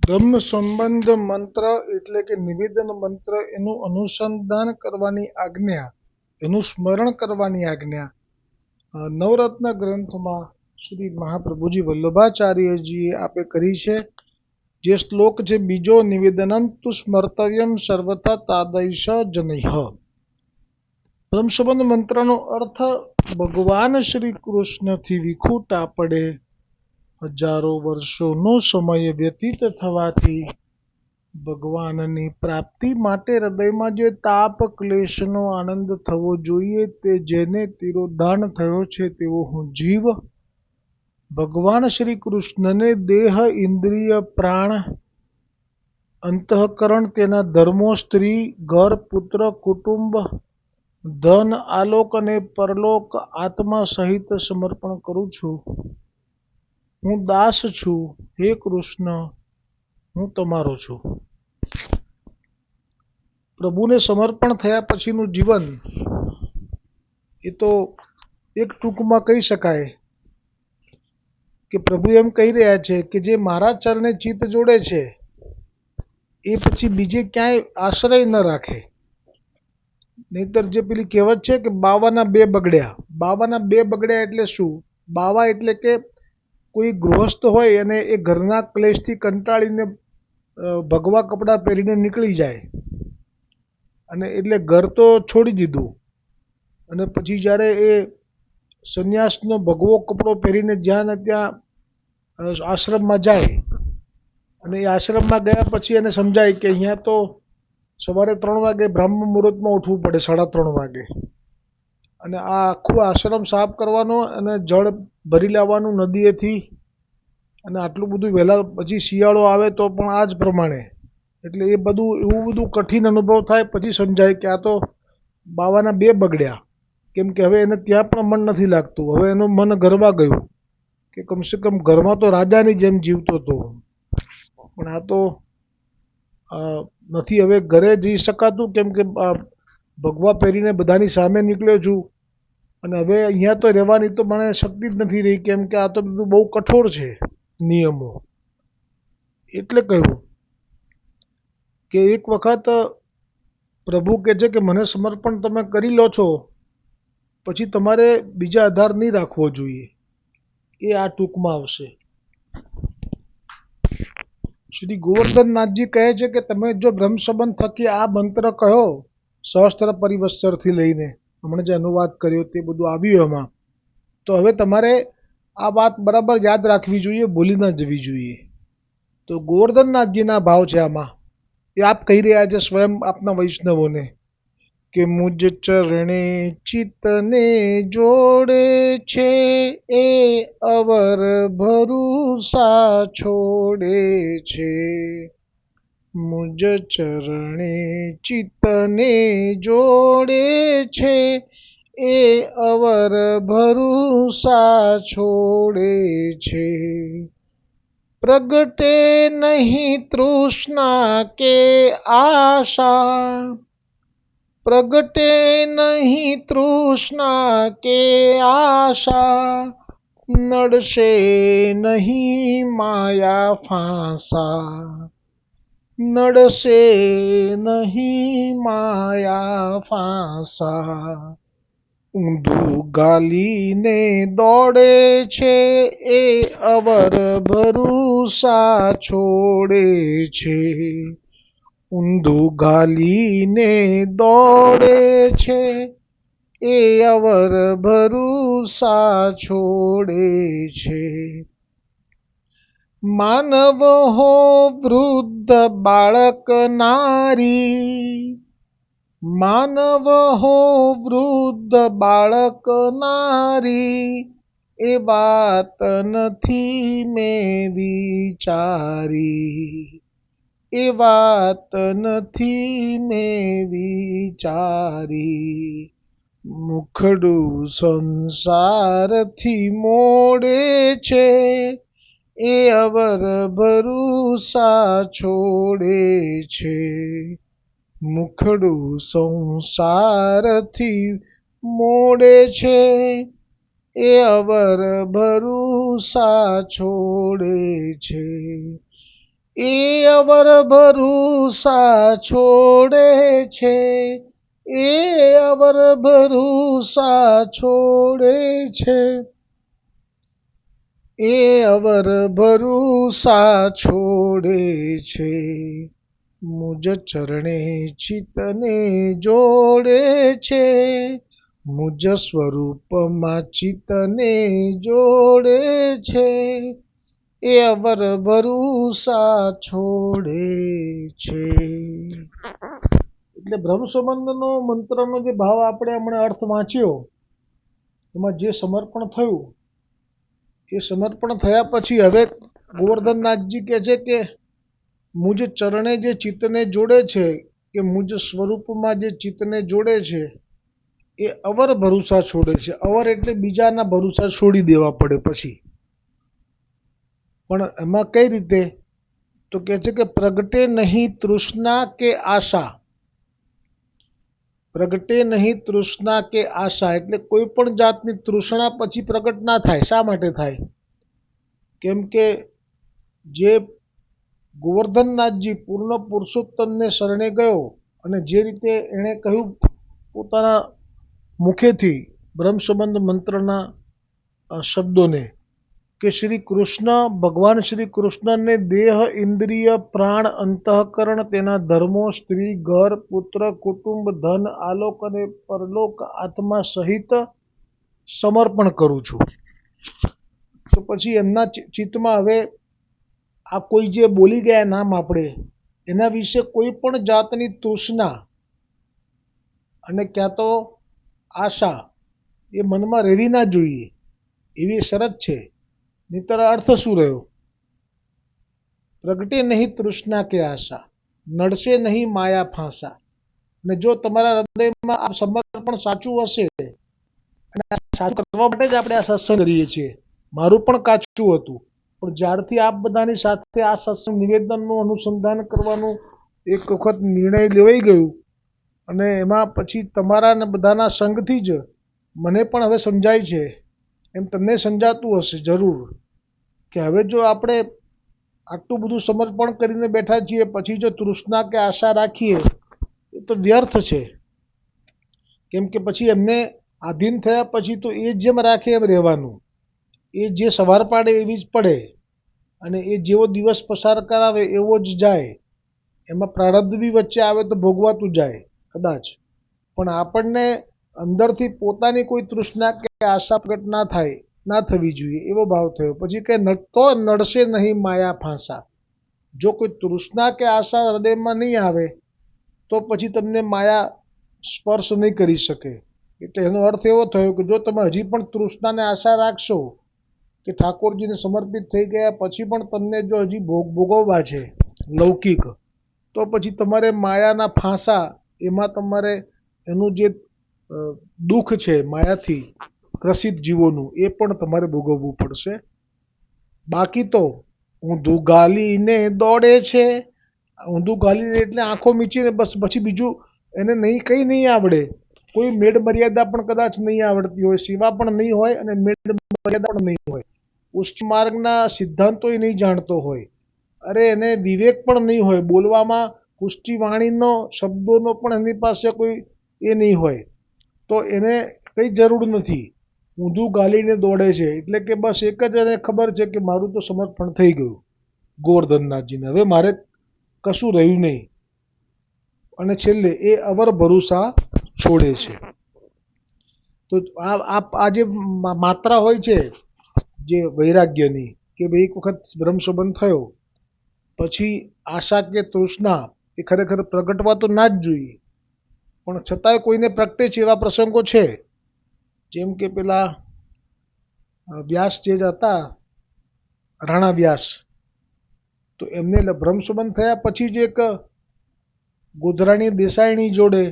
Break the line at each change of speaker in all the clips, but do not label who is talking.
બ્રહ્મ સંબંધ મંત્ર એટલે કે નિવેદન મંત્ર, એનું અનુસંધાન કરવાની આજ્ઞા, એનું સ્મરણ કરવાની આજ્ઞા નવરત્ન ગ્રંથમાં શ્રી મહાપ્રભુજી વલ્લભાચાર્યજીએ આપે કરી છે. જે શ્લોક છે બીજો, નિવેદનમ તુ સ્મર્તવ્યમ સર્વથા તાદૈશ જનૈઃ. બ્રહ્મ સંબંધ મંત્રનો અર્થ ભગવાન શ્રી કૃષ્ણથી વિખૂટા પડે હજારો વર્ષોનો સમય વ્યતીત થવાથી ભગવાનની પ્રાપ્તિ માટે હૃદયમાં જે તાપ ક્લેશનો આનંદ થવો જોઈએ, તે જેને તિરોધાન થયો છે તેવો હું જીવ ભગવાન શ્રી કૃષ્ણને દેહ, ઇન્દ્રિય, પ્રાણ, અંતઃકરણ, તેના ધર્મો, સ્ત્રી, ઘર, પુત્ર, કુટુંબ, ધન, આલોક અને પરલોક આત્મા સહિત સમર્પણ કરું છું. હું દાસ છું, હે કૃષ્ણ, હું તમારો છું. પ્રભુને સમર્પણ થયા પછીનું જીવન એ તો એક ટૂંકમાં કહી શકાય કે પ્રભુ એમ કહી રહ્યા છે કે જે મારા ચરણે ચિત્ત જોડે છે એ પછી બીજે ક્યાંય આશ્રય ન રાખે. નહીતર જે પેલી કહેવત છે કે બાવાના બે બગડ્યા. બાવાના બે બગડ્યા એટલે શું? બાવા એટલે કે કોઈ ગૃહસ્થ હોય અને એ ઘરના ક્લેશથી કંટાળીને ભગવા કપડાં પહેરીને નીકળી જાય અને એટલે ઘર તો છોડી દીધું, અને પછી જ્યારે એ સંન્યાસનો ભગવો કપડો પહેરીને જ્યાં ને ત્યાં આશ્રમમાં જાય, અને એ આશ્રમમાં ગયા પછી એને સમજાય કે અહીંયા તો સવારે 3 વાગે બ્રહ્મ મુહૂર્તમાં ઉઠવું પડે, 3:30 વાગે, અને આ આખું આશ્રમ સાફ કરવાનો અને જળ ભરી લાવવાનું નદીએથી, અને આટલું બધું વહેલા પછી શિયાળો આવે તો પણ આ જ પ્રમાણે. એટલે એ બધું એવું બધું કઠિન અનુભવ થાય પછી સમજાય કે આ તો બાવાના બે બગડ્યા. કેમ કે હવે એને ત્યાં પણ મન નથી લાગતું. હવે એનું મન ઘરમાં ગયું કે કમસે કમ ઘરમાં તો રાજાની જેમ જીવતો હતો, પણ આ તો નથી હવે ઘરે જઈ શકાતું. કેમ કે ભગવા પહેરીને બધાની સામે નીકળ્યો છું અને હવે અહીંયા તો રહેવાની તો મને શક્તિ જ નથી રહી, કેમ કે આ તો બધું બહુ કઠોર છે નિયમો. એટલે કહ્યું કે એક વખત પ્રભુ કહે છે કે મને સમર્પણ તમે કરી લો છો પછી તમારે બીજા આધાર નહીં રાખવો જોઈએ. એ આ ટૂંકમાં આવશે. શ્રી ગોવર્ધનનાથજી કહે છે કે તમે જો બ્રહ્મ સંબંધ થકી આ મંત્ર કહો, સહસ્ત્ર પરિવત્સરથી લઈને હમણાં જે અનુવાદ કર્યો તે બધું આવ્યું એમાં, તો હવે તમારે આ વાત બરાબર યાદ રાખવી જોઈએ, ભૂલી ન જવી જોઈએ. તો ગોવર્ધનનાથજીના ભાવ છે આમાં. એ આપ કહી રહ્યા છે સ્વયં આપના વૈષ્ણવોને કે મુજ ચરણે ચિત્તને જોડે છે, એ અવર ભરૂસા છોડે છે. મુજ ચરણે ચિત્તને જોડે છે, એ અવર ભરૂસા છોડે છે. પ્રગટે નહીં તૃષ્ણા કે આશા, પ્રગટે નહીં તૃષ્ણા કે આશા, નડશે નહીં માયા ફાંસા, નડશે નહીં માયા ફાંસા. ઊંધું ગાલીને દોડે છે, એ અવર ભરૂસા છોડે છે. ઊંધું ગાલીને દોડે છે, એ અવર ભરૂસા છોડે છે. માનવ હો વૃદ્ધ બાળક નારી, માનવ હો વૃદ્ધ બાળક નારી, એ વાત નથી મેં વિચારી, એ વાત નથી મેં વિચારી. મુખડું સંસારથી મોડે છે, એ અવર ભરૂસા છોડે છે. મુખડું સંસારથી મોડે છે, એ અવર ભરૂસા છોડે છે. એ અવર ભરૂસા છોડે છે, એ અવર ભરૂસા છોડે છે, એ અવર ભરૂસા છોડે છે, મુજ ચરણે ચિતને જોડે છે, મુજ સ્વરૂપમાં ચિતને જોડે છે, એ અવર ભરૂસા છોડે છે. એટલે બ્રહ્મ સંબંધનો મંત્રનો જે ભાવ આપણે હમણાં અર્થ વાંચ્યો, એમાં જે સમર્પણ થયું, એ સમર્પણ થયા પછી હવે ગોવર્ધનનાથજી કહે છે કે મુજ ચરણે જે ચિત્તને જોડે છે, કે મુજ સ્વરૂપમાં જે ચિત્તને જોડે છે, એ અવર ભરૂસા છોડે છે. અવર એટલે બીજાના ભરૂસા છોડી દેવા પડે પછી. પણ એમાં કઈ રીતે? તો કહે છે કે પ્રગટે નહીં તૃષ્ણા કે આશા. પ્રગટે નહીં તૃષ્ણા કે આશા એટલે કોઈ પણ જાતની તૃષ્ણા પછી પ્રગટ ના થાય. શા માટે થાય? કેમ કે જે ગોવર્ધનનાથજી પૂર્ણ પુરુષોત્તમને શરણે ગયો અને જે રીતે એણે કહ્યું પોતાના મુખેથી બ્રહ્મ સંબંધ મંત્રના શબ્દોને, કે શ્રી કૃષ્ણ, ભગવાન શ્રી કૃષ્ણને દેહ, ઇન્દ્રિય, પ્રાણ, અંતઃકરણ, તેના ધર્મો, સ્ત્રી, ઘર, પુત્ર, કુટુંબ, ધન, આલોક અને પરલોક આત્મા સહિત સમર્પણ કરું છું. તો પછી એમના ચિત્તમાં હવે આ કોઈ જે બોલી ગયા નામ આપણે, એના વિશે કોઈ પણ જાતની તૃષ્ણા અને ક્યાં તો આશા એ મનમાં રહેવી ના જોઈએ, એવી શરત છે. નહીંતર અર્થ શું રહ્યો? પ્રગટે નહીં તૃષ્ણા કે આશા, નડશે નહીં માયા ફાંસા. અને જો તમારા હૃદયમાં આ સમર્પણ સાચું હશે, અને સાચું કરવા માટે જ આપણે આ સત્સંગ કરીએ છીએ. મારું પણ કાચું હતું, પણ જ્યારથી આપ બધાની સાથે આ સત્સંગ નિવેદનનું અનુસંધાન કરવાનું એક વખત નિર્ણય લેવાઈ ગયું, અને એમાં પછી તમારા ને બધાના સંગથી જ મને પણ હવે સમજાય છે, એમ તમને સમજાતું હશે જરૂર, કે હવે જો આપણે આટલું બધું સમર્પણ કરીને બેઠા છીએ, પછી જો તૃષ્ણા કે આશા રાખીએ એ તો વ્યર્થ છે. કેમ કે પછી એમને આધીન થયા પછી તો એ જેમ રાખે એમ રહેવાનું. એ જે સવાર પાડે એવી જ પડે, અને એ જેવો દિવસ પસાર કરાવે એવો જ જાય. એમાં પ્રારબ્ધ બી વચ્ચે આવે તો ભોગવાતું જાય કદાચ. પણ આપણને અંદરથી પોતાની કોઈ તૃષ્ણા કે આશા પ્રગટ ના થાય, ના થવી જોઈએ, એવો ભાવ થયો. પછી કે તો નડશે નહીં માયા ફાંસા. જો કોઈ તૃષ્ણા કે આશા હૃદયમાં નહીં આવે તો પછી તમને માયા સ્પર્શ નહીં કરી શકે. એટલે એનો અર્થ એવો થયો કે જો તમે હજી પણ તૃષ્ણાને આશા રાખશો કે ઠાકોરજીને સમર્પિત થઈ ગયા પછી પણ તમને જો હજી ભોગવવા છે લૌકિક, તો પછી તમારે માયાના ફાંસા, એમાં તમારે એનું જે દુઃખ છે માયાથી ગ્રસિત જીવોનું, એ પણ તમારે ભોગવવું પડશે. બાકી તો ઊંધું ગાલીને દોડે છે. ઊંધું ગાલીને એટલે આંખો મીચીને બસ, પછી બીજું એને નહીં કંઈ નહીં આવડે. કોઈ મેળ મર્યાદા પણ કદાચ નહીં આવડતી હોય, સેવા પણ નહીં હોય, અને મેળ મર્યાદા પણ નહીં હોય. પુષ્ટિ માર્ગના સિદ્ધાંતો નહીં જાણતો હોય. અરે એને વિવેક પણ નહીં હોય. બોલવામાં પુષ્ટિ વાણીનો શબ્દોનો પણ એની પાસે કોઈ એ નહીં હોય. તો એને કંઈ જરૂર નથી. ઊંધું ગાલીને દોડે છે એટલે કે બસ એક જ એને ખબર છે કે મારું તો સમર્પણ થઈ ગયું ગોવર્ધનનાથજીને, હવે મારે કશું રહ્યું નહીં. અને છેલ્લે એ અવર ભરોસા છોડે છે. તો આ જે માત્રા હોય છે જે વૈરાગ્યની, કે ભાઈ એક વખત બ્રહ્મ સંબંધ થયો પછી આશા કે તૃષ્ણા એ ખરેખર પ્રગટવા તો ના જ જોઈએ, પણ છતાંય કોઈને પ્રગટે છે એવા પ્રસંગો છે. જેમ કે પેલા વ્યાસ જે હતા, રાણા વ્યાસ, તો એમને બ્રહ્મ સંબંધ થયા પછી જ એક ગોધરાણી દેસાઈણી જોડે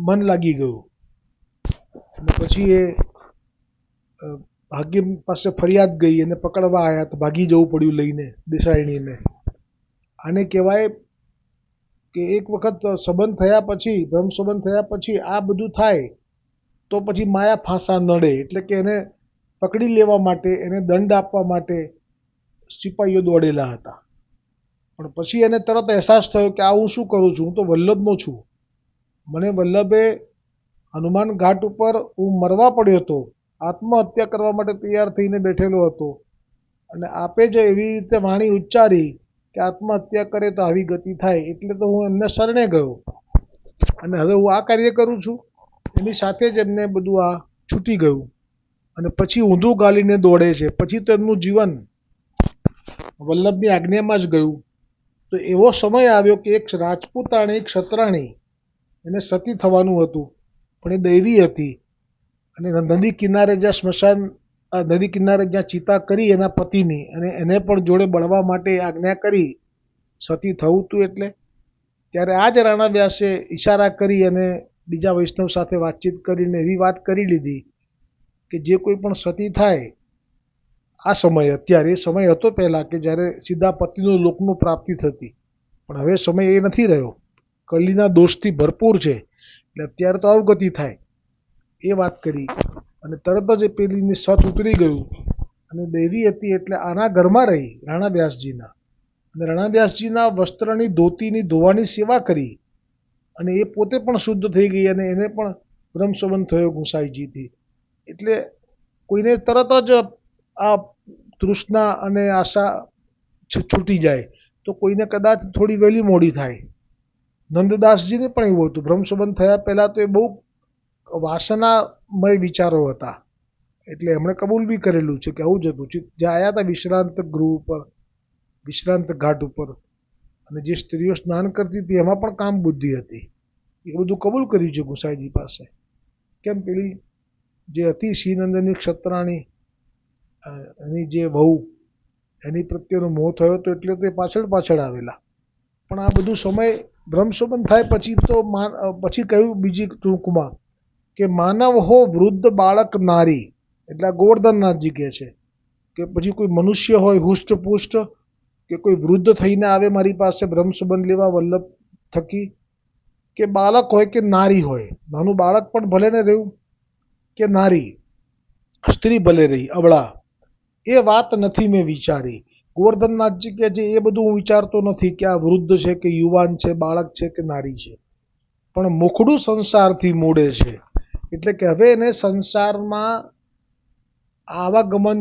મન લાગી ગયું. અને પછી એ ભાગ્ય પાસે ફરિયાદ ગઈ, એને પકડવા આવ્યા તો ભાગી જવું પડ્યું લઈને દેસાઈણીને. આને કહેવાય કે એક વખત સંબંધ થયા પછી, બ્રહ્મ સંબંધ થયા પછી આ બધું થાય તો પછી માયા ફાંસા નડે. એટલે કે એને પકડી લેવા માટે, એને દંડ આપવા માટે સિપાહીઓ દોડેલા હતા. પણ પછી એને તરત અહેસાસ થયો કે આ હું શું કરું છું, હું તો વલ્લભનો છું. મને વલ્લભે હનુમાન ઘાટ ઉપર હું મરવા પડ્યો હતો, આત્મહત્યા કરવા માટે તૈયાર થઈને બેઠેલો હતો, અને આપે જ એવી રીતે વાણી ઉચ્ચારી કે આત્મહત્યા કરે તો આવી ગતિ થાય, એટલે તો હું એમને શરણે ગયો અને હવે હું આ કાર્ય કરું છું. એની સાથે જ એમને બધું આ છૂટી ગયું અને પછી ઊંધું ગાલીને દોડે છે. પછી તો એમનું જીવન વલ્લભની આજ્ઞામાં જ ગયું. તો એવો સમય આવ્યો કે એક રાજપૂતાણી ક્ષત્રાણી એને સતી થવાનું હતું, પણ એ દૈવી હતી અને નદી કિનારે જ્યાં સ્મશાન, નદી કિનારે જ્યાં ચિતા કરી એના પતિની, અને એને પણ જોડે બળવા માટે આજ્ઞા કરી સતી થવું હતું. એટલે ત્યારે આ જ રાણા વ્યાસે ઈશારા કરી અને બીજા વૈષ્ણવ સાથે વાતચીત કરીને એવી વાત કરી લીધી કે જે કોઈ પણ સતી થાય આ સમય, અત્યારે એ સમય હતો પહેલાં કે જ્યારે સીધા પતિનું લોકનું પ્રાપ્તિ થતી, પણ હવે સમય એ નથી રહ્યો, કલીના દોષથી ભરપૂર છે, એટલે અત્યારે તો અવગતિ થાય એ વાત કરી. અને તરત જ પેલીની સત ઉતરી ગયું અને દેવી હતી એટલે આના ઘરમાં રહી રાણા વ્યાસજીના, અને રાણા વ્યાસજીના વસ્ત્રની ધોતીની ધોવાની સેવા કરી અને એ પોતે પણ શુદ્ધ થઈ ગઈ અને એને પણ બ્રહ્મ સંબંધ થયો ગુસાઈજીથી. એટલે કોઈને તરત જ આ તૃષ્ણા અને આશા છૂટી જાય, તો કોઈને કદાચ થોડી વહેલી મોડી થાય. નંદદાસજીને પણ એવું હતું, બ્રહ્મ સંબંધ થયા પહેલાં તો એ બહુ વાસનામય વિચારો હતા, એટલે એમણે કબૂલ બી કરેલું છે કે આવું જ હતું. જ્યાં આવ્યા હતા વિશ્રાંત ગૃહ ઉપર, વિશ્રાંત ઘાટ ઉપર, અને જે સ્ત્રીઓ સ્નાન કરતી હતી એમાં પણ કામ બુદ્ધિ હતી, એ બધું કબૂલ કર્યું છે ગુસાઈજી પાસે. કેમ પેલી જે હતી શ્રીનંદની ક્ષત્રાણી, એની જે વહુ, એની પ્રત્યેનો મોહ થયો હતો એટલે તો એ પાછળ પાછળ આવેલા. પણ આ બધું સમય બ્રહ્મ સંબંધ થાય પછી તો પછી કહ્યું બીજી ટૂંકમાં કે માનવ હો વૃદ્ધ બાળક નારી, એટલે આ ગોવર્ધનનાથજી કહે છે કે પછી કોઈ મનુષ્ય હોય હુષ્ટપુષ્ટ કે કોઈ વૃદ્ધ થઈને આવે મારી પાસે બ્રહ્મ સંબંધ લેવા વલ્લભ થકી, કે બાળક હોય કે નારી હોય, નાનું બાળક પણ ભલે ને રહ્યું કે નારી સ્ત્રી ભલે રહી અબળા, એ વાત નથી મેં વિચારી. ગોવર્ધનનાથજી કહે છે એ બધું હું વિચારતો નથી કે આ વૃદ્ધ છે કે યુવાન છે, બાળક છે કે નારી છે, પણ મુખડું સંસારથી મોડે છે, એટલે કે હવે એને સંસારમાં આવાગમન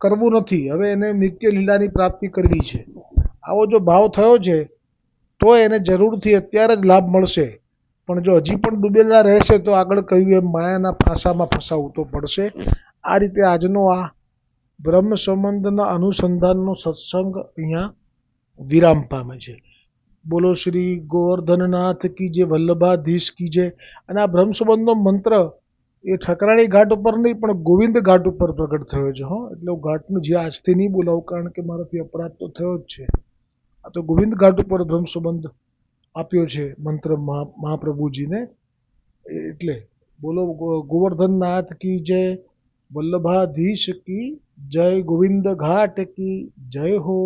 કરવું નથી, હવે એને નિત્ય લીલાની પ્રાપ્તિ કરવી છે. આવો જો ભાવ થયો છે તો એને જરૂરથી અત્યારે જ લાભ મળશે, પણ જો હજી પણ ડૂબેલા રહેશે તો આગળ કહ્યું એમ માયાના ફાંસામાં ફસાવવું તો પડશે. આ રીતે આજનો આ બ્રહ્મ સંબંધના અનુસંધાનનો સત્સંગ અહીંયા વિરામ પામે છે. બોલો શ્રી ગોવર્ધનનાથ કી જય, વલ્લભાધીશ કી જય. અને આ બ્રહ્મ સંબંધનો મંત્ર એ ઠકરાણી ઘાટ ઉપર નહીં પણ ગોવિંદ ઘાટ ઉપર પ્રગટ થયો છે. એટલે હું ઘાટનું જે આજથી નહીં બોલાવું, કારણ કે મારાથી અપરાધ તો થયો જ છે. આ તો ગોવિંદ ઘાટ ઉપર બ્રહ્મ સંબંધ આપ્યો છે મંત્ર મહાપ્રભુજીને. એટલે બોલો ગોવર્ધનનાથ કી જય, વલ્લભાધીશ કી જય, ગોવિંદ ઘાટ કી જય હો.